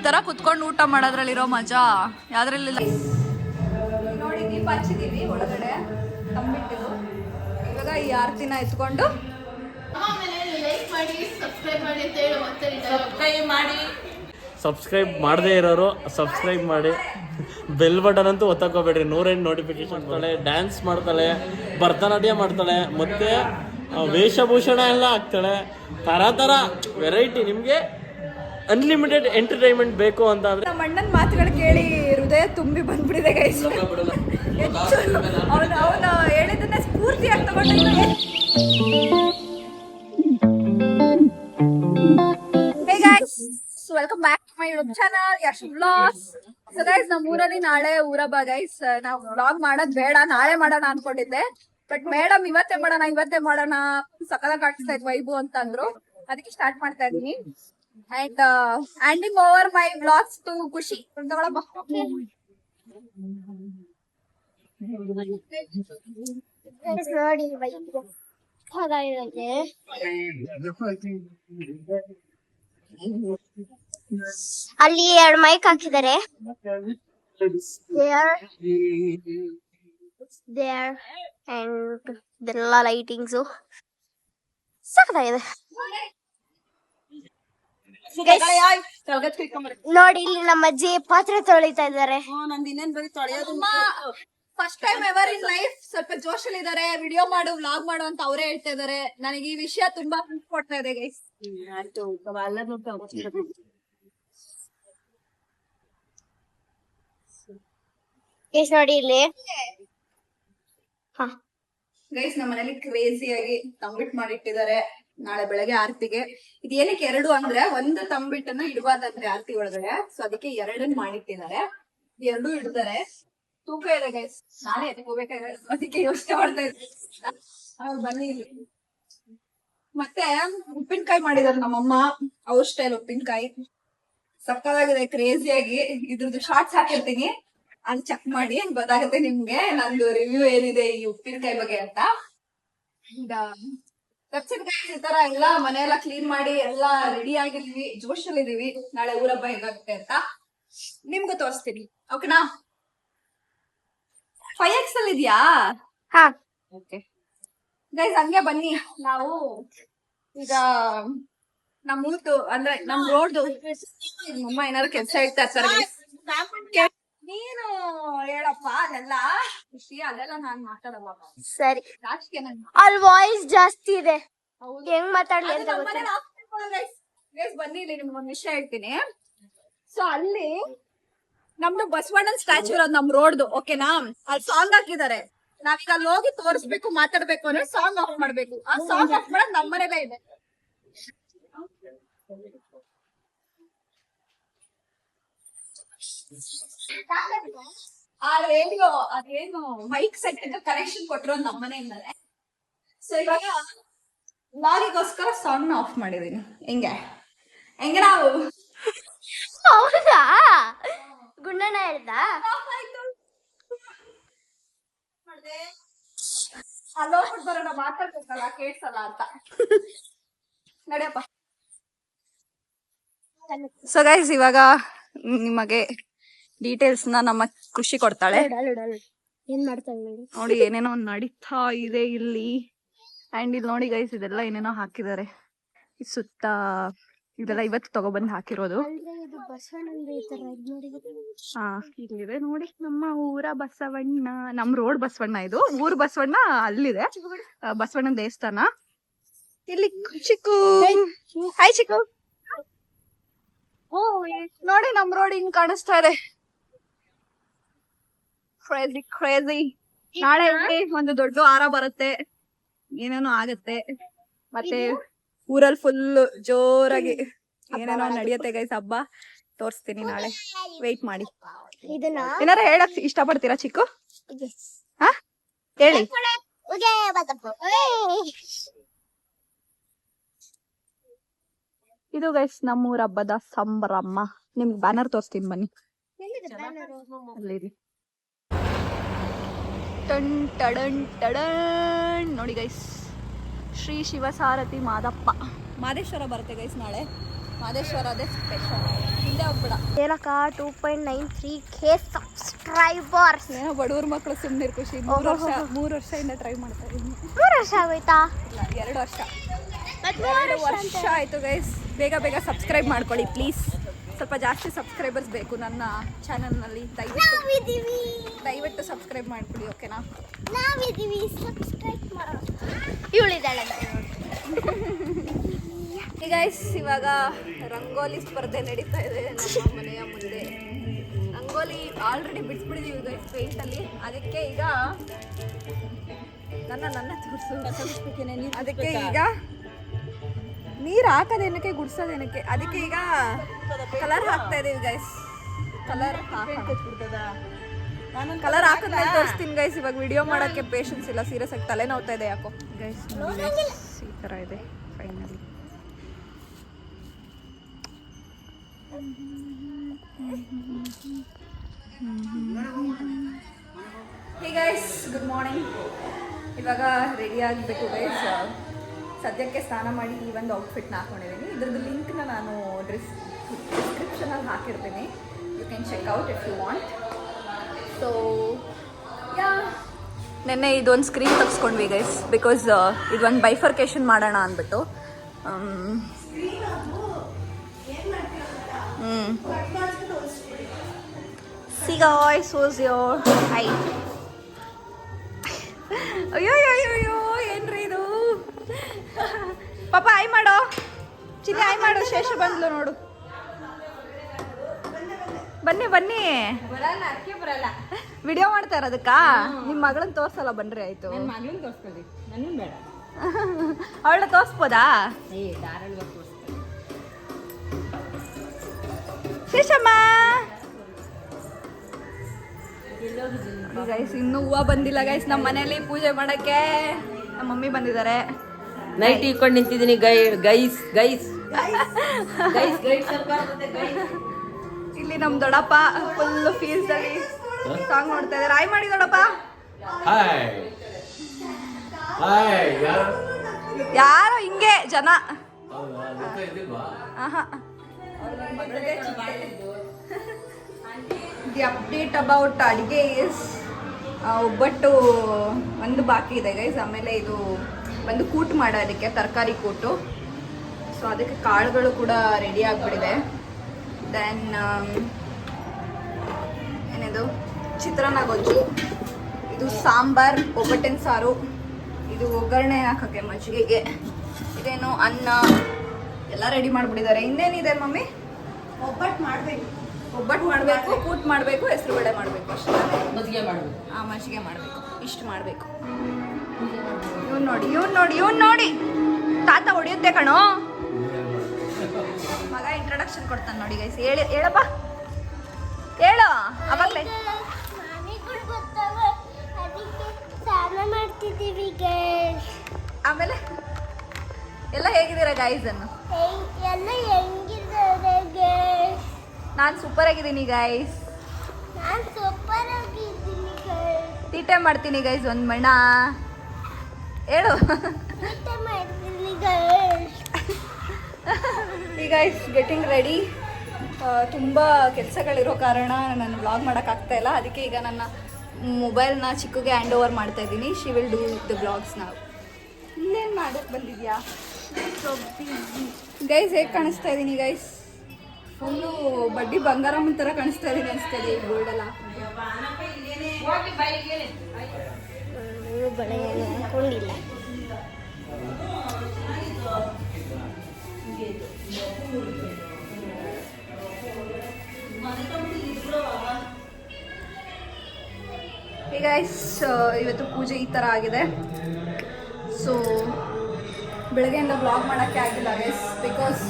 ತರ ಕುತ್ಕೊಂಡು ಊಟ ಮಾಡೋದ್ರಲ್ಲಿರೋ ಮಜಾ ಯಾವ್ದ್ರಲ್ಲಿಲ್ಲ. ನೋಡಿ ದೀಪ ಹಚ್ಚಿದೀವಿ ಒಳಗಡೆ ತಂಬಿಟ್ಟಿದ್ದು. ಇವಾಗ ಈ ಆರತಿನ ಎತ್ಕೊಂಡು ಸಬ್ಸ್ಕ್ರೈಬ್ ಮಾಡದೇ ಇರೋರು ಸಬ್ಸ್ಕ್ರೈಬ್ ಮಾಡಿ, ಬೆಲ್ ಬಟನ್ ಅಂತೂ ಒತ್ತಕೋಬೇಡ್ರಿ. 108 ನೋಟಿಫಿಕೇಶನ್ ಮಾಡ್ತಾಳೆ, ಡ್ಯಾನ್ಸ್ ಮಾಡ್ತಾಳೆ, ಭರತನಾಟ್ಯ ಮಾಡ್ತಾಳೆ, ಮತ್ತೆ ವೇಷಭೂಷಣ ಎಲ್ಲ ಹಾಕ್ತಾಳೆ. ಥರ ವೆರೈಟಿ. ನಿಮಗೆ ಅನ್ಲಿಮಿಟೆಡ್ ಎಂಟರ್ಟೈನ್ಮೆಂಟ್ ಬೇಕು ಅಂತ ಅಂದ್ರೆ ನಮ್ಮ ಅಣ್ಣನ ಮಾತುಗಳು ಕೇಳಿ ಹೃದಯ ತುಂಬಿ ಬಂದ್ಬಿಟ್ಟಿದೆ ಗೈಸ್. ಅವನು ಹೇಳಿದ್ದನ್ನ ಸ್ಫೂರ್ತಿಯಾಗಿ ತಗೊಂಡು welcome back to my YouTube channel Yash vlogs. So guys ನಮ್ಮ ಊರಲ್ಲಿ ನಾಳೆ ಊರಬ್ಬ ಗೈಸ್. ನಾವು ವ್ಲಾಗ್ ಮಾಡೋದ್ ಬೇಡ, ನಾಳೆ ಮಾಡೋಣ ಅನ್ಕೊಂಡಿದ್ದೆ. ಬಟ್ ಮೇಡಮ್ ಇವತ್ತೇ ಮಾಡೋಣ ಸಕಲಾಗಿ ಕಾಣಿಸ್ತಾ ಇದ್ ವೈಬು ಅಂತ ಅಂದ್ರು. ಅದಕ್ಕೆ ಸ್ಟಾರ್ಟ್ ಮಾಡ್ತಾ ಇದೀನಿ. And handing over my vlogs to Khushi. ಅಲ್ಲಿ 2 ಮೈಕ್ ಹಾಕಿದ್ದಾರೆ. ಅಂಡ್ ಇದೆಲ್ಲ ಲೈಟಿಂಗ್ಸು ಸಾಕಾಗಿದೆ. ನೋಡಿ ಇಲ್ಲಿ ನಮ್ಮ ಅಜ್ಜಿ ಪಾತ್ರೆ ತೊಳಿತಾ ಇದ್ದಾರೆ. First time ever in life ಸ್ವಲ್ಪ ಜೋಶಲ್ಲಿ ಇದಾರೆ. ವಿಡಿಯೋ ಮಾಡು ವ್ಲಾಗ್ ಮಾಡು ಅಂತ ಅವರೇ ಹೇಳ್ತಾ ಇದಾರೆ. ನನಗೆ ಈ ವಿಷಯ ತುಂಬಾ ಖುಷಿ ಕೊಡ್ತಾ ಇದೆ ಗೈಸ್. ನೋಡಿ ಇಲ್ಲಿ ಗೈಸ್ ನಮ್ಮ ಮನೇಲಿ ಕ್ರೇಜಿ ಆಗಿ ತಂಬಿಟ್ ಮಾಡಿಟ್ಟಿದ್ದಾರೆ ನಾಳೆ ಬೆಳಗ್ಗೆ ಆರತಿಗೆ. ಇದು ಏನಕ್ಕೆ 2 ಅಂದ್ರೆ, ಒಂದು ತಂಬಿಟ್ಟನ್ನ ಇಡಬಾರ್ದಂತೆ ಆರತಿ ಒಳಗಡೆ. ಸೊ ಅದಕ್ಕೆ 2 ಮಾಡಿಟ್ಟಿದ್ದಾರೆ. 2 ಇಡ್ತಾರೆ. ತೂಕ ಇದೆ ಗೈಸ್. ನಾನೇ ಎತ್ಕೋಬೇಕಾಗ ಅದಕ್ಕೆ ಯೋಚನೆ ಮಾಡ್ತಾ ಇದ್ದೆ. ಬನ್ನಿ ಇಲ್ಲಿ. ಮತ್ತೆ ಉಪ್ಪಿನಕಾಯಿ ಮಾಡಿದಾರೆ ನಮ್ಮಮ್ಮ, ಅವ್ರ ಸ್ಟೈಲ್ ಉಪ್ಪಿನಕಾಯಿ. ಸಕ್ಕತ್ತಾಗಿದೆ ಕ್ರೇಜಿ ಆಗಿ. ಇದ್ರದ್ದು ಶಾರ್ಟ್ಸ್ ಹಾಕಿರ್ತೀನಿ, ಅದ್ ಚೆಕ್ ಮಾಡಿ ಗೊತ್ತಾಗುತ್ತೆ ನಿಮ್ಗೆ ನಂದು ರಿವ್ಯೂ ಏನಿದೆ ಈ ಉಪ್ಪಿನಕಾಯಿ ಬಗ್ಗೆ ಅಂತ. ಈ ತರ ಎಲ್ಲಾ ಮನೆಯೆಲ್ಲ ಕ್ಲೀನ್ ಮಾಡಿ ಎಲ್ಲಾ ರೆಡಿ ಆಗಿದೀವಿ, ಜೋಶಲ್ಲಿ ಇದೀವಿ. ನಾಳೆ ಊರಬ್ಬ ಹೇಗಾಗುತ್ತೆ ಅಂತ ನಿಮ್ಗೂ ತೋರಿಸ್ತೀನಿ. ಓಕೆನಾ? 5X ಅಲ್ಲಿ ಇದೆಯಾ? ಓಕೆ ಗೈಸ್, ಹಂಗೆ ಬನ್ನಿ. ನಾವು ಈಗ ನಮ್ ಊರ್ದು ಅಂದ್ರೆ ನಮ್ ರೋಡ್ದು ಅಮ್ಮ ಏನಾದ್ರು ಕೆಲ್ಸ ಇಡ್ತಾ ಇರ್ತಾರೆ. ನೀನು ಹೇಳಪ್ಪ ಅದೆಲ್ಲ ಖುಷಿ, ಅದೆಲ್ಲ ನಾನ್ ಮಾತಾಡಲ್ಲ. ಸರಿ, ಅಲ್ಲಿ ವಾಯ್ಸ್ ಜಾಸ್ತಿ ಇದೆ, ಹೆಂಗ್ ಮಾತಾಡ್ಲಿ ಅಂತ ಬನ್ನಿ. ಇಲ್ಲಿ ನಿಮ್ಗೊಂದ್ ವಿಷಯ ಹೇಳ್ತೀನಿ. ಸೊ ಅಲ್ಲಿ ನಮ್ದು ಬಸವಣ್ಣನ್ ಸ್ಟ್ಯಾಚು ಇರೋದು ನಮ್ ರೋಡ್ದು. ಓಕೆನಾ? ಅಲ್ಲಿ ಸಾಂಗ್ ಹಾಕಿದ್ದಾರೆ. ನಾವೀಗ ಅಲ್ಲಿ ಹೋಗಿ ತೋರಿಸ್ಬೇಕು, ಮಾತಾಡ್ಬೇಕು ಅಂದ್ರೆ ಸಾಂಗ್ ಆಫ್ ಮಾಡ್ಬೇಕು. ಆ ಸಾಂಗ್ ಆಫ್ ಮಾಡೋದು ನಮ್ ಮನೇಲೇ ಇದೆ. ಆ ರೇಡಿಯೋ ಅದೇನು ಮೈಕ್ ಸೆಟ್ ಕನೆಕ್ಷನ್ ಕೊಟ್ಟಿರೋ ನಮ್ಮ ಮನೆಯಿಂದಾನೆ. ಸೊ ಇವಾಗ ಲಾರಿಗೋಸ್ಕರ ಸಾಂಗ್ ಆಫ್ ಮಾಡಿದೀನಿ. ಹೆಂಗೆ ನಾವು ಹೌದಾ? ಗುಂಡಣ್ಣ ಹೇಳ್ದ ಅಲ್ಲೋಗ್ಬಿಟ್ಟು ಬರೋಣ, ಮಾತಾಡ್ಬೇಕಲ್ಲ, ಕೇಳ್ಸಲ್ಲ ಅಂತ. ನಡೆಯಪ್ಪ. ಸೊ ಗೈಸ್, ಇವಾಗ ನಿಮಗೆ ಡೀಟೇಲ್ಸ್ ನಮ್ಮ ಖುಷಿ ಕೊಡ್ತಾಳೆ. ಏನ್ ಮಾಡ್ತಾಳೆ ನೋಡಿ, ಏನೇನೋ ನಡೀತಾ ಇದೆ ಇಲ್ಲಿ. ಅಂಡ್ ಇಲ್ಲಿ ನೋಡಿ ಗೈಸ್, ಇದೆಲ್ಲ ಏನೇನೋ ಹಾಕಿದ್ದಾರೆ ಸುತ್ತ. ಇದೆಲ್ಲ ಇವತ್ತು ತಗೊಬಂದು ಹಾಕಿರೋದು. ಹಾ, ಇಲ್ಲಿದೆ ನೋಡಿ ನಮ್ಮ ಊರ ಬಸವಣ್ಣ. ನಮ್ ರೋಡ್ ಬಸವಣ್ಣ ಇದು. ಊರ್ ಬಸವಣ್ಣ ಅಲ್ಲಿದೆ, ಬಸವಣ್ಣನ ದೇವಸ್ಥಾನ. ಇಲ್ಲಿ ಚಿಕ್ಕು, ಹಾಯ್ ಚಿಕ್ಕು. ನೋಡಿ ನಮ್ ರೋಡ್ ಹಿಂಗ್ ಕಾಣಿಸ್ತಾ ಇದೆ. ಕ್ರೇಜಿ. ನಾಳೆ ಒಂದು ದೊಡ್ಡ ಹಾರ ಬರುತ್ತೆ, ಏನೇನೋ ಆಗತ್ತೆ. ಮತ್ತೆ ಊರಲ್ಲಿ ಫುಲ್ ಜೋರಾಗಿ ಏನೇನೋ ನಡೆಯುತ್ತೆ ಗೈಸ್. ಹಬ್ಬ ತೋರಿಸ್ತೀನಿ ನಾಳೆ, ವೇಟ್ ಮಾಡಿ. ಏನಾರ ಹೇಳಕ್ ಇಷ್ಟಪಡ್ತೀರಾ ಚಿಕ್ಕು? ಹಾ, ಹೇಳಿ. ಇದು ಗೈಸ್ ನಮ್ಮೂರ ಹಬ್ಬದ ಸಂಭ್ರಮ. ನಿಮ್ಗೆ ಬ್ಯಾನರ್ ತೋರಿಸ್ತೀನಿ ಬನ್ನಿ. ಟನ್ ಟಡನ್ ಟಡನ್. ನೋಡಿ ಗೈಸ್, ಶ್ರೀ ಶಿವಸಾರಥಿ ಮಾದಪ್ಪ, ಮಾದೇಶ್ವರ ಬರುತ್ತೆ ಗೈಸ್ ನಾಳೆ. ಮಾದೇಶ್ವರ ಅದೇ ಸ್ಪೆಷಲ್. ಹಿಂದೆ ಹೋಗ್ಬೇಡ. ಏನಕ್ಕ 2.93K ಸಬ್ಸ್ಕ್ರೈಬರ್ಸ್. ಏನೋ ಬಡವ್ರ ಮಕ್ಕಳು ಸುಮ್ಮನೆ ಖುಷಿ. 3 ವರ್ಷದಿಂದ ಟ್ರೈ ಮಾಡ್ತಾ ಇದ್ದೀನಿ. 3 ವರ್ಷ ಆಗೋಯ್ತಾ? ಇಲ್ಲ 2 ವರ್ಷ. 2 ವರ್ಷ ಆಯಿತು ಗೈಸ್. ಬೇಗ ಬೇಗ ಸಬ್ಸ್ಕ್ರೈಬ್ ಮಾಡ್ಕೊಳ್ಳಿ ಪ್ಲೀಸ್. ಸ್ವಲ್ಪ ಜಾಸ್ತಿ ಸಬ್ಸ್ಕ್ರೈಬರ್ಸ್ ಬೇಕು ನನ್ನ ಚಾನಲ್ನಲ್ಲಿ. ದಯವಿಟ್ಟು ಸಬ್ಸ್ಕ್ರೈಬ್ ಮಾಡ್ಕೊಳ್ಳಿ, ಓಕೆನಾ? ನಾವಿದ್ದೀವಿ, ಸಬ್ಸ್ಕ್ರೈಬ್ ಮಾಡೋ. ಇವಳಿದ್ದಾಳೆ. ಗೈಸ್ ಇವಾಗ ರಂಗೋಲಿ ಸ್ಪರ್ಧೆ ನಡೀತಾ ಇದೆ ನಮ್ಮ ಮನೆಯ ಮುಂದೆ. ರಂಗೋಲಿ ಆಲ್ರೆಡಿ ಬಿಡಿಸ್ಬಿಟ್ಟಿದ್ದೀವಿ ಗೈಸ್ ಪೇಂಟಲ್ಲಿ. ಅದಕ್ಕೆ ಈಗ ನನ್ನ ತೋರಿಸು. ಅದಕ್ಕೆ ಈಗ ನೀರು ಹಾಕೋದೇನಕ್ಕೆ, ಗುಡ್ಸೋದೇನಕ್ಕೆ, ಅದಕ್ಕೆ ಈಗ ಕಲರ್ ಹಾಕ್ತಾ ಇದೀವಿ ಗೈಸ್. ಕಲರ್ ಹಾಕಿದ್ಮೇಲೆ ತೋರಿಸ್ತೀನಿ ಗೈಸ್. ಇವಾಗ ವಿಡಿಯೋ ಮಾಡೋಕ್ಕೆ ಪೇಷನ್ಸ್ ಇಲ್ಲ, ಸೀರಿಯಸ್ ಆಗಿ ತಲೆ ನೋವ್ತಾ ಇದೆ ಯಾಕೋ ಗೈಸ್. ಈ ಥರ ಇದೆ finally. Hey guys, good morning. ಇವಾಗ ರೆಡಿ ಆಗಬೇಕು ಗೈಸ್. ಸದ್ಯಕ್ಕೆ ಸ್ನಾನ ಮಾಡಿ ಈ ಒಂದು ಔಟ್ಫಿಟ್ನ ಹಾಕೊಂಡಿದ್ದೀನಿ. ಇದ್ರದ್ದು ಲಿಂಕ್ನ ನಾನು ಡಿಸ್ಕ್ರಿಪ್ಷನಲ್ಲಿ ಹಾಕಿರ್ತೀನಿ. You can check out if you want. So yeah, ನೆನ್ನೆ ಇದೊಂದು ಸ್ಕ್ರೀನ್ ತೆಗೆಸ್ಕೊಂಡ್ವಿ ಗೈಸ್, ಬಿಕಾಸ್ ಇದೊಂದು ಬೈಫರ್ಕೇಶನ್ ಮಾಡೋಣ ಅಂದ್ಬಿಟ್ಟು. See guys, who's your hi? ಅಯ್ಯೋ ಏನ್ರಿ ಇದು? ಪಾಪ ಆಯ್ ಮಾಡೋ, ಚಿನ್ನಿ ಆಯ್ ಮಾಡು. ಶೇಷ ಬಂದ್ಲು ನೋಡು. ಬನ್ನಿ ಬನ್ನಿ. ಬರಲ್ಲ. ವಿಡಿಯೋ ಮಾಡ್ತಾ ಇರೋದಕ್ಕ? ನಿಮ್ಮ ಮಗಳನ್ನ ತೋರ್ಸಲ್ಲ, ಬನ್ರಿ ಆಯ್ತು. ಮಗಳನ್ನ ತೋರಿಸ್ಕೊಳ್ಳಿ, ನನ್ನ ಬೇಡ. ಅವಳನ್ನ ತೋರಿಸ್ಬೋದಾ? ಧಾರಾಳವಾಗಿ ತೋರಿಸ್ಕೊಳ್ಳಿ. ಶೇಷಮ್ಮ ಗೈಸ್, ಇನ್ನೂ ಹೂವು ಬಂದಿಲ್ಲ ಗೈಸ್. ನಮ್ಮ ಮನೇಲಿ ಪೂಜೆ ಮಾಡಕ್ಕೆ ನಮ್ಮ ಮಮ್ಮಿ ಬಂದಿದ್ದಾರೆ. ನೈಟ್ ಇಟ್ಕೊಂಡು ನಿಂತಿದ್ದೀನಿ ಗೈಸ್. ಇಲ್ಲಿ ನಮ್ ದೊಡ್ಡಪ್ಪ ಫುಲ್ ಫೀಲ್ಸ್ ಅಲ್ಲಿ ಸಾಂಗ್ ನೋಡ್ತಾ ಇದಾರೆ. ಆಯ್ ಮಾಡಿ ದೊಡ್ಡಪ್ಪ. ಯಾರೋ ಹಿಂಗೆ ಜನ. ದಿ ಅಪ್ಡೇಟ್ ಅಬೌಟ್ ಅಡಿಗೆ ಇಸ್ ಒಬ್ಬಟ್ಟು ಒಂದು ಬಾಕಿ ಇದೆ ಗೈಸ್. ಆಮೇಲೆ ಇದು ಒಂದು ಕೂಟು ಮಾಡೋದಕ್ಕೆ, ತರಕಾರಿ ಕೂಟು. ಸೊ ಅದಕ್ಕೆ ಕಾಳುಗಳು ಕೂಡ ರೆಡಿ ಆಗಿಬಿಟ್ಟಿದೆ. ದೆನ್ ಏನಿದು ಚಿತ್ರಾನ್ನ ಗೊಜ್ಜು, ಇದು ಸಾಂಬಾರ್, ಒಬ್ಬಟ್ಟಿನ ಸಾರು, ಇದು ಒಗ್ಗರಣೆ ಹಾಕೋಕ್ಕೆ ಮಜ್ಜಿಗೆಗೆ, ಇದೇನು ಅನ್ನ ಎಲ್ಲ ರೆಡಿ ಮಾಡಿಬಿಟ್ಟಿದ್ದಾರೆ. ಇನ್ನೇನಿದೆ ಮಮ್ಮಿ? ಒಬ್ಬಟ್ಟು ಮಾಡಬೇಕು, ಕೂಟ್ ಮಾಡಬೇಕು, ಹೆಸರುಬೇಳೆ ಮಾಡಬೇಕು ಅಷ್ಟೇ. ಮಜ್ಜಿಗೆ ಮಾಡಬೇಕು. ಮಜ್ಜಿಗೆ ಮಾಡಬೇಕು, ಇಷ್ಟು ಮಾಡಬೇಕು. ಇವ್ನು ನೋಡಿ ತಾತ ಹೊಡಿಯುತ್ತೆ ಕಣೋ. ಮಗ ಇಂಟ್ರಡಕ್ಷನ್ ಕೊಡ್ತಾನೆ ನೋಡಿ ಗೈಸ್. ಹೇಳಪ್ಪ, ಹೇಳು. ಅವಾಗಲೇ ಆಮೇಲೆ ಎಲ್ಲ ಹೇಗಿದ್ದೀರಾ ಗೈಸ್ ಅನ್ನು? ನಾನು ಸೂಪರ್ ಆಗಿದ್ದೀನಿ ಗೈಸ್. ತೀಟೆ ಮಾಡ್ತೀನಿ ಗೈಸ್. ಒಂದು ಮಣ್ಣ ಹೇಳು. ಈಗ ಗೈಸ್ ಗೆಟಿಂಗ್ ರೆಡಿ. ತುಂಬ ಕೆಲಸಗಳಿರೋ ಕಾರಣ ನಾನು ವ್ಲಾಗ್ ಮಾಡೋಕ್ಕಾಗ್ತಾ ಇಲ್ಲ. ಅದಕ್ಕೆ ಈಗ ನನ್ನ ಮೊಬೈಲ್ನ ಚಿಕ್ಕಗೆ ಹ್ಯಾಂಡ್ ಓವರ್ ಮಾಡ್ತಾ ಇದ್ದೀನಿ. She will do the vlogs ನಾವು. ಇಲ್ಲೇನು ಮಾಡೋಕ್ಕೆ ಬಂದಿದ್ಯಾ ಗೈಸ್? ಹೇಗೆ ಕಾಣಿಸ್ತಾ ಇದ್ದೀನಿ ಗೈಸ್? ಫುಲ್ಲು ಬಡ್ಡಿ ಬಂಗಾರಮ್ಮನ ಥರ ಕಾಣಿಸ್ತಾ ಇದ್ದೀನಿ ಅನಿಸ್ತದೆ ಈ ಗೋಲ್ಡ್ ಎಲ್ಲ. ಹಾಕೊಂಡಿಲ್ಲ. ಹೇ ಗೈಸ್, ಇವತ್ತು ಪೂಜೆ ಈ ಥರ ಆಗಿದೆ. ಸೊ ಬೆಳಗ್ಗೆಯಿಂದ ಬ್ಲಾಗ್ ಮಾಡೋಕ್ಕೆ ಆಗಿಲ್ಲ ಗೈಸ್, ಬಿಕಾಸ್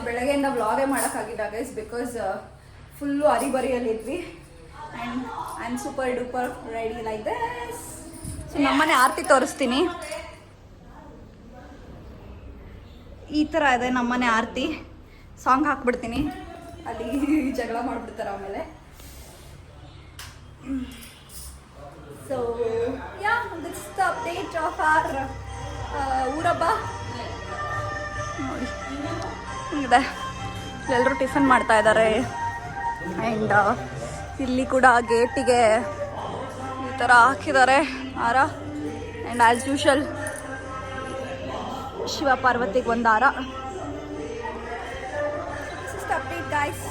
ಬೆಳಗ್ಗೆಯಿಂದ ಬ್ಲಾಗೇ ಮಾಡೋಕ್ಕಾಗಿಲ್ಲ ಗೈಸ್, ಬಿಕಾಸ್ ಫುಲ್ಲು ಅರಿಬರಿಯಲ್ಲಿದ್ವಿ. And I am super duper ready like this. So ನಮ್ಮನೆ ಆರತಿ ತೋರಿಸ್ತೀನಿ. ಈ ಥರ ಇದೆ ನಮ್ಮನೆ ಆರತಿ. ಸಾಂಗ್ ಹಾಕ್ಬಿಡ್ತೀನಿ, ಅಲ್ಲಿ ಜಗಳ ಮಾಡಿಬಿಡ್ತಾರೆ ಆಮೇಲೆ. So yeah, this the update. Stage of our ಊರಬ್ಬ ನೋಡಿ ಹಿಂಗಿದೆ. ಎಲ್ಲರೂ ಟಿಫನ್ ಮಾಡ್ತಾ ಇದ್ದಾರೆ. ಆ್ಯಂಡ್ ಇಲ್ಲಿ ಕೂಡ ಗೇಟಿಗೆ ಈ ಥರ ಹಾಕಿದ್ದಾರೆ ಹಾರ. ಆ್ಯಂಡ್ ಆ್ಯಸ್ ಯೂಶಲ್ ಶಿವ ಪಾರ್ವತಿಗೆ ಒಂದು ಹಾರ. Update guys.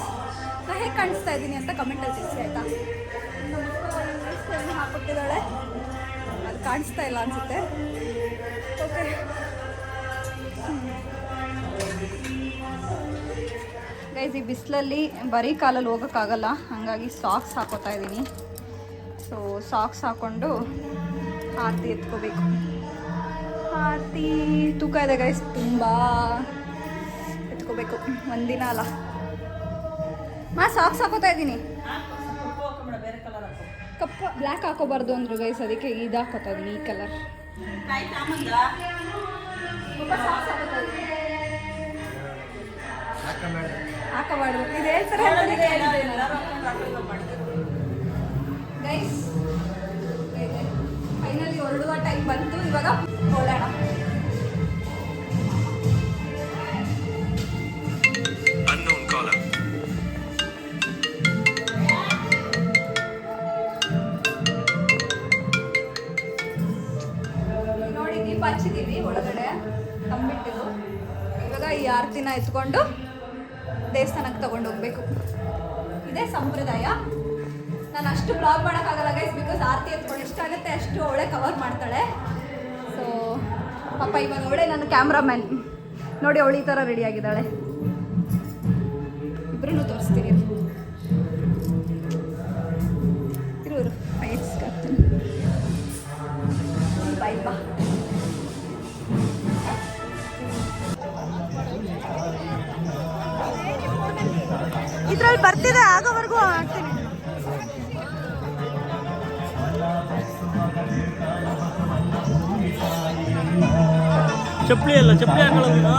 ನಾ ಹೇಗೆ ಕಾಣಿಸ್ತಾ ಇದ್ದೀನಿ ಅಂತ ಕಮೆಂಟಲ್ಲಿ ತಿಳಿಸಿ ಆಯಿತಾ. ಹಾಕ್ಕೊಟ್ಟಿದ್ದಾಳೆ, ಅದು ಕಾಣಿಸ್ತಾ ಇಲ್ಲ ಅನಿಸುತ್ತೆ. ಓಕೆ, ಗೈಸ್ ಈ ಬಿಸಿಲಲ್ಲಿ ಬರೀ ಕಾಲಲ್ಲಿ ಹೋಗೋಕ್ಕಾಗಲ್ಲ, ಹಾಗಾಗಿ ಸಾಕ್ಸ್ ಹಾಕೋತಾ ಇದ್ದೀನಿ. ಸೊ ಸಾಕ್ಸ್ ಹಾಕ್ಕೊಂಡು ಆರತಿ ಎತ್ಕೋಬೇಕು. ಆರತಿ ತೂಕ ಇದೆ ಗೈಸ್, ತುಂಬ ಎತ್ಕೋಬೇಕು, ಒಂದಿನ ಅಲ್ಲ. ಸಾಕ್ಸ್ ಹಾಕೋತಾ ಇದ್ದೀನಿ. ಕಪ್ಪ ಬ್ಲ್ಯಾಕ್ ಹಾಕೋಬಾರ್ದು ಅಂದ್ರು ಗೈಸ್, ಅದಕ್ಕೆ ಇದು ಹಾಕೋತಾ ಇದ್ದೀನಿ, ಈ ಕಲರ್. ಹಾಕೋಬಾರ್ದು, ಇದು ಹೇಳ್ತಾರೆ ಗೈಸ್. ಫೈನಲಿ ಹೊರಡುವ ಟೈಮ್ ಬಂತು, ಇವಾಗ ಹೊರಡೋಣ. ನೋಡಿ ದೀಪ ಹಚ್ಚಿದ್ದೀವಿ ಒಳಗಡೆ ತಂಬಿಟ್ಟಿದ್ದು. ಇವಾಗ ಈ ಆರತಿನ ಎತ್ಕೊಂಡು ದೇವಸ್ಥಾನಕ್ಕೆ ತಗೊಂಡು ಹೋಗ್ಬೇಕು. ಇದೇ ಸಂಪ್ರದಾಯ. ನಾನು ಅಷ್ಟು ಬ್ಲಾಗ್ ಮಾಡೋಕ್ಕಾಗಲ್ಲ ಗೈಸ್, ಬಿಕಾಸ್ ಆರತಿ ಎತ್ಕೊಂಡು ಎಷ್ಟಾಗುತ್ತೆ ಅಷ್ಟು ಅವಳೆ ಕವರ್ ಮಾಡ್ತಾಳೆ. ಸೊ ಪಾಪ ಇವಾಗ ಅವಳೆ ನನ್ನ ಕ್ಯಾಮ್ರಾಮ್ಯಾನ್. ನೋಡಿ ಅವಳು ಈ ಥರ ರೆಡಿ ಆಗಿದ್ದಾಳೆ. ಇಬ್ಬರೂ ತೋರಿಸ್ತೀನಿ ಇರು ಬೈಸ್ಕಾಗ್ತೀನಿ. ಬೈ ಬಾ. ಇದ್ರಲ್ಲಿ ಬರ್ತಿದೆ, ಆಗೋವರೆಗೂ ಆಗ್ತೀನಿ. ಚಪ್ಪಲಿ ಅಲ್ಲ, ಚಪ್ಪಲಿ ಹಾಕೊಳ್ಳೋದಿಲ್ಲ.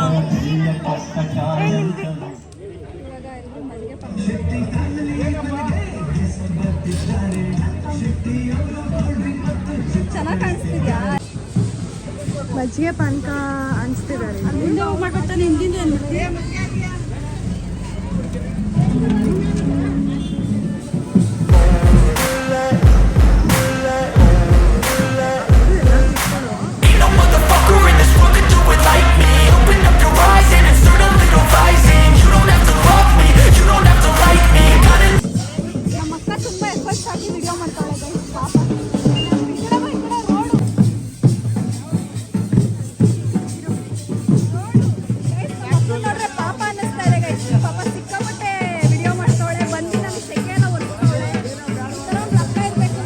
ಚೆನ್ನಾಗಿ ಕಾಣಿಸ್ತಿದ್ಯಾ? ಮಜ್ಜಿಗೆ ಪಾನಕ ಅನಿಸ್ತಿದ್ದಾರೆ. ನಮ್ಮ ಅಕ್ಕ ತುಂಬ ಎಫರ್ಟ್ಸ್ ಹಾಕಿ ವಿಡಿಯೋ ಮಾಡ್ತಾಳೆ ಗೈಸ್. ಪಾಪ ಈ ಕಡೆ ರೋಡು ನೋಡ್ರೆ ಪಾಪ ಅನ್ನಿಸ್ತಾ ಇದೆ ಗೈಸ್. ಪಾಪ ಸಿಕ್ಕಾಪಟ್ಟೆ ವಿಡಿಯೋ ಮಾಡ್ತಾವಳೆ, ಬಂದು ನಮ್ಗೆ ಸೆಕೆ ಎಲ್ಲ ಒಲಿಸ್ತಾವಳೆ. ಈ ಥರ ಒಂದು ಅಕ್ಕ ಇರಬೇಕು.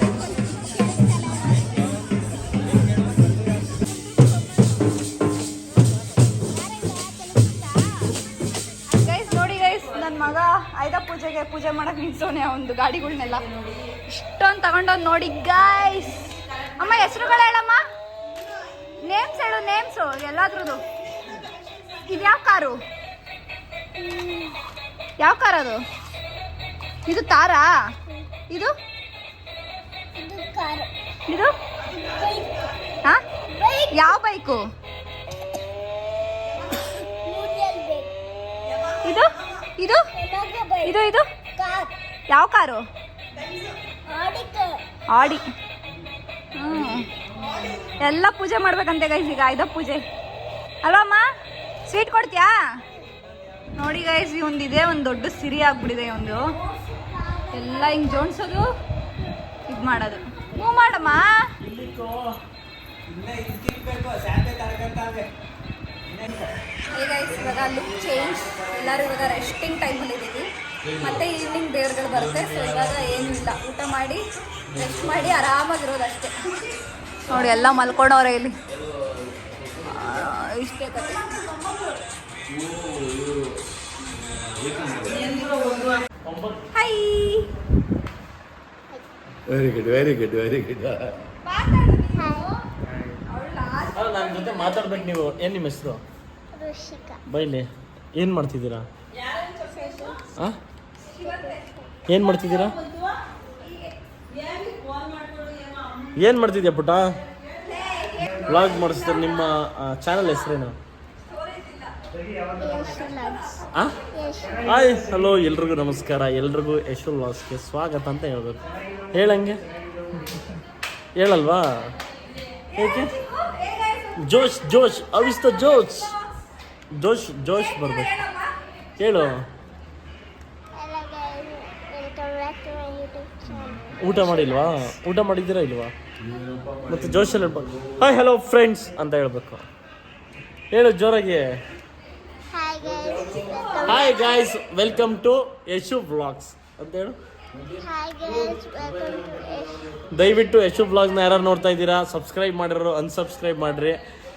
ಗೈಸ್ ನೋಡಿ ಗೈಸ್, ನನ್ನ ಮಗ ಆಯ್ದ ಪೂಜೆ ಮಾಡಕ್ ನಿಲ್ಸೋನೆ ಒಂದು ಗಾಡಿಗಳನ್ನೆಲ್ಲ ಇಷ್ಟೊಂದು ತಗೊಂಡೋದ್ ನೋಡಿ ಗೈಸ್. ಅಮ್ಮ ಹೆಸರುಗಳು ಹೇಳಮ್ಮ, ನೇಮ್ಸ್ ಹೇಳು, ನೇಮ್ಸು ಎಲ್ಲಾದ್ರದ್ದು. ಇದು ಯಾವ ಕಾರು? ಯಾವ ಕಾರ್ ಅದು? ಇದು ತಾರಾ? ಇದು ಇದು ಹಾ ಯಾವ ಬೈಕು? ಇದು ಇದು ಇದು ಇದು ಯಾವ ಕಾರು? ಆಡಿ. ಎಲ್ಲ ಪೂಜೆ ಮಾಡ್ಬೇಕಂತೆ ಗೈಸ್ ಈಗ, ಆಯ್ದ ಪೂಜೆ ಅಲ್ವಮ್ಮ? ಸ್ವೀಟ್ ಕೊಡ್ತೀಯಾ? ನೋಡಿ ಗೈಸ್, ಒಂದಿದೆ ಒಂದು ದೊಡ್ಡ ಸಿರಿ ಆಗ್ಬಿಟ್ಟಿದೆ ಒಂದು. ಎಲ್ಲ ಹಿಂಗೆ ಜೋಡಿಸೋದು, ಇದು ಮಾಡೋದು. ಮೂವ್ ಮಾಡಮ್ಮ. ಗೈಸ್ ಇವಾಗ ಲುಕ್ ಚೇಂಜ್, ಎಲ್ಲರೂ ಇವಾಗ ರೆಸ್ಟಿಂಗ್ ಟೈಮಲ್ಲಿ ಇದ್ದೀವಿ. ಮತ್ತೆ ಈವ್ನಿಂಗ್ ದೇವ್ರುಗಳು ಬರುತ್ತೆ. ಸೊ ಇವಾಗ ಏನೂ ಇಲ್ಲ, ಊಟ ಮಾಡಿ ರೆಸ್ಟ್ ಮಾಡಿ ಆರಾಮಾಗಿರೋದಷ್ಟೇ. ನೋಡಿ ಎಲ್ಲ ಮಲ್ಕೊಂಡವ್ರೆ ಇಲ್ಲಿ. ಇಷ್ಟೇ ಕತೆ. High, very good very good very good. ನನ್ನ ಜೊತೆ ಮಾತಾಡ್ಬೇಕು ನೀವು. ಏನು ನಿಮ್ಮ ಹೆಸರು? ಬೈಲಿ. ಏನು ಮಾಡ್ತಿದ್ದೀರಾ? ಏನು ಮಾಡ್ತಿದ್ದೀರಾ? ಏನು ಮಾಡ್ತಿದ್ಯಾ ಪುಟ್ಟ? ವ್ಲಾಗ್ ಮಾಡಿಸ್ತಾರೆ. ನಿಮ್ಮ ಚಾನಲ್ ಹೆಸರೇನು? ಹಾಯ್ ಹಲೋ ಎಲ್ರಿಗೂ ನಮಸ್ಕಾರ, ಎಲ್ರಿಗೂ ಯಶು ವ್ಲಾಗ್ಸ್ಗೆ ಸ್ವಾಗತ ಅಂತ ಹೇಳ್ಬೇಕು. ಹೇಳಂಗೆ ಹೇಳಲ್ವಾ? ಏಕೆ? ಜೋಶ್ ಜೋಶ್ ಅವಿಸ್ತ ಜೋಶ್ ಜೋಶ್ ಜೋಶ್ ಬರ್ಬೇಕು. ಹೇಳು. ಊಟ ಮಾಡಿಲ್ವಾ? ಊಟ ಮಾಡಿದ್ದೀರಾ ಇಲ್ವಾ? ಮತ್ತು ಜೋಶಲ್ಲಿ ಹೇಳ್ಬೇಕು ಹಾಯ್ ಹಲೋ ಫ್ರೆಂಡ್ಸ್ ಅಂತ ಹೇಳ್ಬೇಕು. ಹೇಳು ಜೋರಾಗಿ. Hi guys welcome to Yashu vlogs ಅಂತ ಹೇಳು. ದಯವಿಟ್ಟು ಯಶು ವ್ಲಾಗ್ನ ಯಾರು ನೋಡ್ತಾ ಇದ್ದೀರಾ, ಸಬ್ಸ್ಕ್ರೈಬ್ ಮಾಡಿರೋರು ಅನ್ಸಬ್ಸ್ಕ್ರೈಬ್ ಮಾಡಿರಿ,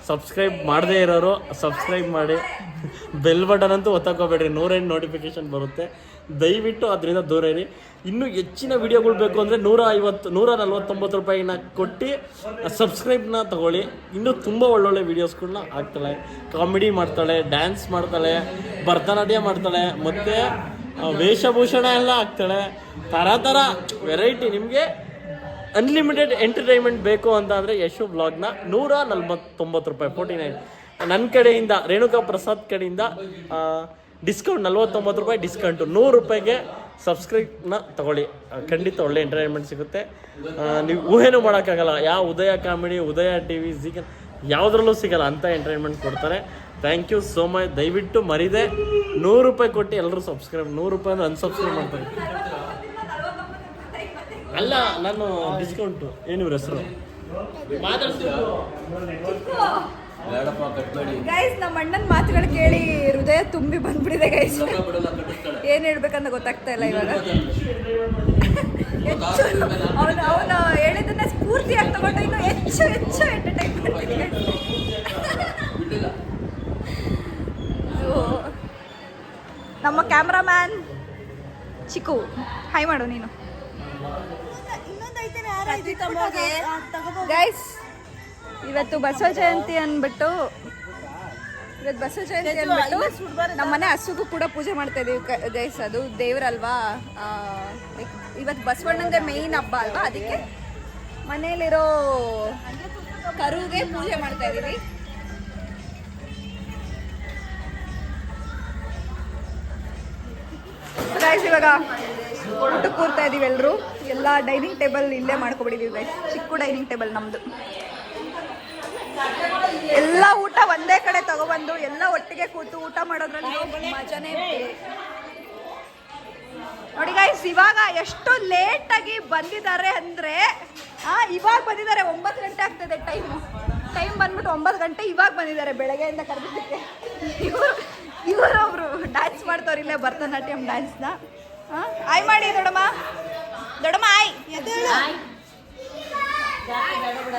ಸಬ್ಸ್ಕ್ರೈಬ್ ಮಾಡದೇ ಇರೋರು ಸಬ್ಸ್ಕ್ರೈಬ್ ಮಾಡಿ, ಬೆಲ್ ಬಟನ್ ಅಂತೂ ಒತ್ತಕೋಬೇಡ್ರಿ, 108 ನೋಟಿಫಿಕೇಶನ್ ಬರುತ್ತೆ. ದಯವಿಟ್ಟು ಅದರಿಂದ ದೂರ ಇರಿ. ಇನ್ನೂ ಹೆಚ್ಚಿನ ವಿಡಿಯೋಗಳು ಬೇಕು ಅಂದರೆ 149 ರೂಪಾಯಿನ ಕೊಟ್ಟು ಸಬ್ಸ್ಕ್ರೈಬ್ನ ತಗೊಳ್ಳಿ. ಇನ್ನೂ ತುಂಬ ಒಳ್ಳೊಳ್ಳೆ ವೀಡಿಯೋಸ್ಗಳನ್ನ ಹಾಕ್ತಾಳೆ, ಕಾಮಿಡಿ ಮಾಡ್ತಾಳೆ, ಡ್ಯಾನ್ಸ್ ಮಾಡ್ತಾಳೆ, ಭರತನಾಟ್ಯ ಮಾಡ್ತಾಳೆ, ಮತ್ತು ವೇಷಭೂಷಣ ಎಲ್ಲ ಹಾಕ್ತಾಳೆ. ಥರ ವೆರೈಟಿ. ನಿಮಗೆ ಅನ್ಲಿಮಿಟೆಡ್ ಎಂಟರ್ಟೈನ್ಮೆಂಟ್ ಬೇಕು ಅಂತ ಅಂದರೆ ಯಶು ವ್ಲಾಗ್ನ 149 ರೂಪಾಯಿ 49. ನನ್ನ ಕಡೆಯಿಂದ ರೇಣುಕಾ ಪ್ರಸಾದ್ ಕಡೆಯಿಂದ ಡಿಸ್ಕೌಂಟ್ 49 ರೂಪಾಯಿ ಡಿಸ್ಕೌಂಟು. 100 ರೂಪಾಯಿಗೆ ಸಬ್ಸ್ಕ್ರೈಬ್ನ ತಗೊಳ್ಳಿ. ಖಂಡಿತ ಒಳ್ಳೆ ಎಂಟರ್ಟೈನ್ಮೆಂಟ್ ಸಿಗುತ್ತೆ. ನೀವು ಊಹೆನೂ ಮಾಡೋಕ್ಕಾಗಲ್ಲ. ಯಾವ Udaya comedy, Udaya T V, Zee ಯಾವುದ್ರಲ್ಲೂ ಸಿಗಲ್ಲ ಅಂಥ ಎಂಟರ್ಟೈನ್ಮೆಂಟ್ ಕೊಡ್ತಾರೆ. Thank you so much. ದಯವಿಟ್ಟು ಮರಿದೆ 100 ರೂಪಾಯಿ ಕೊಟ್ಟು ಎಲ್ಲರೂ ಸಬ್ಸ್ಕ್ರೈಬ್. 100 ರೂಪಾಯಿ ಅಂದರೆ ಅನ್ಸಬ್ಸ್ಕ್ರೈಬ್ ಮಾಡ್ತಾರೆ. ಅಲ್ಲ, ನಾನು ಡಿಸ್ಕೌಂಟು. ಏನು ಇವ್ರ ಹೆಸರು? ಗೈಸ್, ನಮ್ಮ ಅಣ್ಣನ ಮಾತುಗಳು ಕೇಳಿ ಹೃದಯ ತುಂಬಿ ಬಂದ್ಬಿಟ್ಟಿದೆ ಗೈಸ್. ಏನ್ ಹೇಳ್ಬೇಕಂತ ಗೊತ್ತಾಗ್ತಾ ಇಲ್ಲ ಇವಾಗ. ಅವನು ಹೇಳಿದ್ದನ್ನ ಸ್ಫೂರ್ತಿಯಾಗಿ ತಗೊಂಡು ಇನ್ನು ಹೆಚ್ಚು ಎಂಟರ್ಟೈನ್ ಮಾಡ್ತೀನಿ. ನಮ್ಮ ಕ್ಯಾಮ್ರಾಮ್ಯಾನ್ ಚಿಕ್ಕು, ಹಾಯ್ ಮಾಡು ನೀನು. ಗೈಸ್, ಇವತ್ತು ಬಸವ ಜಯಂತಿ ಅಂದ್ಬಿಟ್ಟು ನಮ್ಮನೆ ಹಸುಗೂ ಕೂಡ ಪೂಜೆ ಮಾಡ್ತಾ ಇದೀವಿ ಗೈಸ್. ಅದು ದೇವ್ರಲ್ವಾ, ಇವತ್ತು ಬಸವಣ್ಣಂದೇ ಮೇಯ್ನ್ ಹಬ್ಬ ಅಲ್ವಾ, ಅದಕ್ಕೆ ಮನೇಲಿರೋ ಕರುಗೆ ಪೂಜೆ ಮಾಡ್ತಾ ಇದೀವಿ. ಗೈಸ್, ಇವಾಗ ಊಟಕ್ಕೆ ಕೂರ್ತಾ ಇದೀವಿ ಎಲ್ಲರೂ. ಎಲ್ಲ ಡೈನಿಂಗ್ ಟೇಬಲ್ ಇಲ್ಲೇ ಮಾಡ್ಕೊಬಿಟ್ಟಿದೀವಿ ಗೈಸ್. ಚಿಕ್ಕ ಡೈನಿಂಗ್ ಟೇಬಲ್ ನಮ್ದು. ಎಲ್ಲ ಊಟ ಒಂದೇ ಕಡೆ ತಗೊಬಂದು ಎಲ್ಲ ಒಟ್ಟಿಗೆ ಕೂತು ಊಟ ಮಾಡೋದ್ರಲ್ಲಿ ಮಜಾನೇ ಬೇರೆ. ನೋಡಿ ಗೈಸ್, ಇವಾಗ ಎಷ್ಟು ಲೇಟ್ ಆಗಿ ಬಂದಿದ್ದಾರೆ ಅಂದ್ರೆ, ಇವಾಗ ಬಂದಿದ್ದಾರೆ. 9 ಗಂಟೆ ಆಗ್ತದೆ ಟೈಮ್ ಬಂದ್ಬಿಟ್ಟು 9 ಗಂಟೆ. ಇವಾಗ ಬಂದಿದ್ದಾರೆ, ಬೆಳಗ್ಗೆಯಿಂದ ಕರೆದಿದ್ದಕ್ಕೆ. ಇವರೊಬ್ರು ಡ್ಯಾನ್ಸ್ ಮಾಡ್ತವ್ರು ಇಲ್ಲೇ, ಭರತನಾಟ್ಯಂ ಡ್ಯಾನ್ಸ್ನ. ಆಯ್ ಮಾಡಿ ದೊಡ್ಡಮ್ಮ ಆಯ್.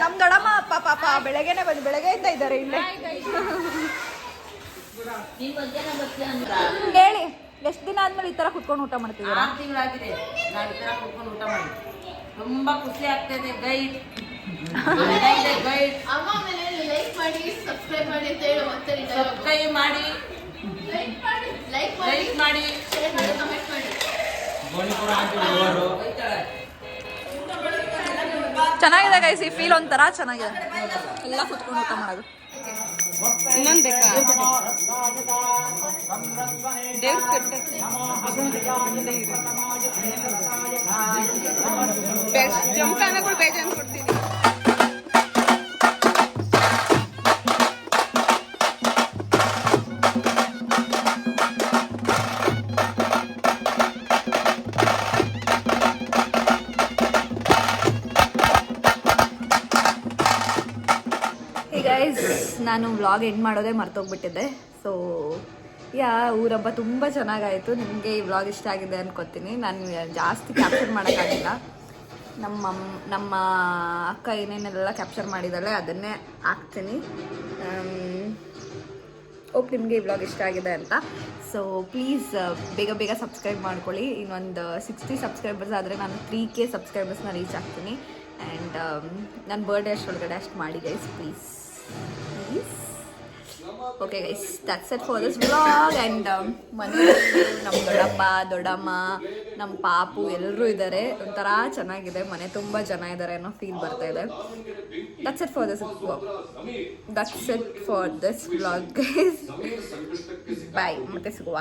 ನಮ್ ದೊಡ್ಡಮ್ಮ ಪಾಪ ಬೆಳಗ್ಗೆನೆ ಬಂದು ಬೆಳಗ್ಗೆಯಿಂದ ಇದ್ದಾರೆ ಇಲ್ಲೇ. ಹೇಳಿ, ಎಷ್ಟು ದಿನ ಆದ್ಮೇಲೆ ಈ ತರ ಕುತ್ಕೊಂಡು ಊಟ ಮಾಡ್ತಿದ್ದೀರಾ? 6 ತಿಂಗಳಾಗಿದೆ ನಾವು ಈ ತರ ಕುತ್ಕೊಂಡು ಊಟ ಮಾಡಿ. ತುಂಬಾ ಖುಷಿ ಆಗ್ತದೆ. ಗೈಡ್ ಅಮ್ಮ ಮೇಲೆ ಲೈಕ್ ಮಾಡಿ, ಸಬ್ಸ್ಕ್ರೈಬ್ ಮಾಡಿ ಅಂತ ಹೇಳು. ಮತ್ತೆ ಸಬ್ಸ್ಕ್ರೈಬ್ ಮಾಡಿ, ಲೈಕ್ ಮಾಡಿ, ಶೇರ್ ಮಾಡಿ, ಕಮೆಂಟ್ ಮಾಡಿ. ಚೆನ್ನಾಗಿದೆ ಗೈಸ್, ಈ ಫೀಲ್ ಒಂಥರ ಚೆನ್ನಾಗಿದೆ. ಎಲ್ಲ ಕುತ್ಕೊಂಡು ಊಟ ಮಾಡೋದು. ಇನ್ನೊಂದು ಬೇಕಾ? ದೇವ್ರ ಜಂಪಾನಗಳು ಬೇಜಾನ್ ಕೊಡ್ತೀನಿ. ನಾನು ವ್ಲಾಗ್ ಎಂಡ್ ಮಾಡೋದೇ ಮರ್ತೋಗ್ಬಿಟ್ಟಿದ್ದೆ. ಸೊ ಊರಬ್ಬ ತುಂಬ ಚೆನ್ನಾಗಾಯಿತು. ನಿಮಗೆ ಈ ವ್ಲಾಗ್ ಇಷ್ಟ ಆಗಿದೆ ಅನ್ಕೋತೀನಿ. ನಾನು ಜಾಸ್ತಿ ಕ್ಯಾಪ್ಚರ್ ಮಾಡೋಕ್ಕಾಗಿಲ್ಲ. ನಮ್ಮ ಅಕ್ಕ ಏನೇನೆಲ್ಲ ಕ್ಯಾಪ್ಚರ್ ಮಾಡಿದ್ದಾಳೆ ಅದನ್ನೇ ಹಾಕ್ತೀನಿ. ಹೋಪ್ ನಿಮಗೆ ಈ ವ್ಲಾಗ್ ಇಷ್ಟ ಆಗಿದೆ ಅಂತ. ಸೊ ಪ್ಲೀಸ್ ಬೇಗ ಸಬ್ಸ್ಕ್ರೈಬ್ ಮಾಡ್ಕೊಳ್ಳಿ. ಇನ್ನೊಂದು 60 ಸಬ್ಸ್ಕ್ರೈಬರ್ಸ್ ಆದರೆ ನಾನು 3K ಸಬ್ಸ್ಕ್ರೈಬರ್ಸ್ನ ರೀಚ್ ಆಗ್ತೀನಿ. ಆ್ಯಂಡ್ ನನ್ನ ಬರ್ಡೇ ಅಷ್ಟೊಳಗಡೆ ಅಷ್ಟು ಮಾಡಿ guys, please. Okay guys, that's it for this vlog. And ಮನೆಯಲ್ಲಿ ನಮ್ಮ ದೊಡ್ಡಮ್ಮ, ನಮ್ಮ ಪಾಪು ಎಲ್ಲರೂ ಇದ್ದಾರೆ. ಒಂಥರ ಚೆನ್ನಾಗಿದೆ. ಮನೆ ತುಂಬ ಜನ ಇದ್ದಾರೆ ಅನ್ನೋ ಫೀಲ್ ಬರ್ತಾ ಇದೆ. that's it for this vlog guys. Bye, ಮತ್ತೆ ಸಿಗುವ.